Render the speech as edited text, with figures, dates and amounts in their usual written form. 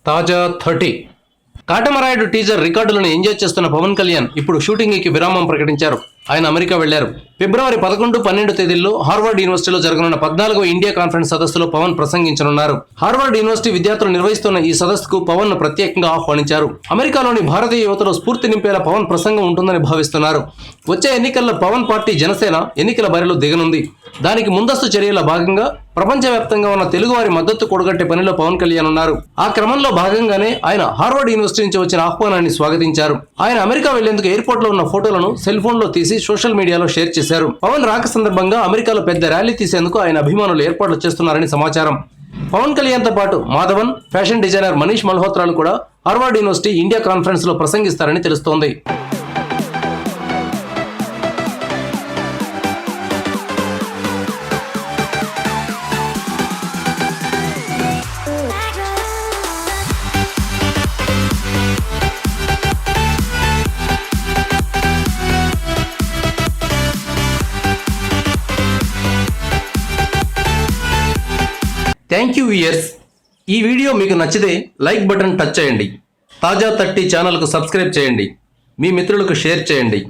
తాజా 30 కాటమరాయుడు టీజర్ రికార్డులను ఎంజాయ్ చేస్తున్న పవన్ కళ్యాణ్ ఇప్పుడు షూటింగ్కి విరామం ప్రకటించారు. ఆయన అమెరికా వెళ్లారు. ఫిబ్రవరి 11, 12 తేదీల్లో హార్వర్డ్ యూనివర్సిటీలో జరగనున్న 14వ ఇండియా కాన్ఫరెన్స్ సదస్సులో పవన్ ప్రసంగించనున్నారు. హార్వర్డ్ యూనివర్సిటీ విద్యార్థులు నిర్వహిస్తున్న ఈ సదస్సుకు పవన్ ను ప్రత్యేకంగా ఆహ్వానించారు. అమెరికాలోని భారతీయ యువతలో స్ఫూర్తి నింపేలా పవన్ ప్రసంగం ఉంటుందని భావిస్తున్నారు. వచ్చే ఎన్నికల్లో పవన్ పార్టీ జనసేన ఎన్నికల బరిలో దిగనుంది. దానికి ముందస్తు చర్యల భాగంగా ప్రపంచవ్యాప్తంగా ఉన్న తెలుగువారి మద్దతు కూడగట్టే పనిలో పవన్ కళ్యాణ్ ఉన్నారు. ఆ క్రమంలో భాగంగానే ఆయన హార్వర్డ్ యూనివర్సిటీ నుంచి వచ్చిన ఆహ్వానాన్ని స్వాగతించారు. ఆయన అమెరికా వెళ్లేందుకు ఎయిర్పోర్ట్ లో ఉన్న ఫోటోలను సెల్ ఫోన్ లో తీసి సోషల్ మీడియాలో షేర్ చేశారు. పవన్ రాక సందర్భంగా అమెరికాలో పెద్ద ర్యాలీ తీసేందుకు ఆయన అభిమానులు ఏర్పాట్లు చేస్తున్నారని సమాచారం. పవన్ కళ్యాణ్ తో పాటు మాధవన్, ఫ్యాషన్ డిజైనర్ మనీష్ మల్హోత్రాలు కూడా హార్వర్డ్ యూనివర్సిటీ ఇండియా కాన్ఫరెన్స్ లో ప్రసంగిస్తారని తెలుస్తోంది. Thank you viewers. ఈ వీడియో మీకు నచ్చితే లైక్ బటన్ టచ్ చేయండి. తాజా 30 ఛానల్కు సబ్స్క్రైబ్ చేయండి. మీ మిత్రులకు షేర్ చేయండి.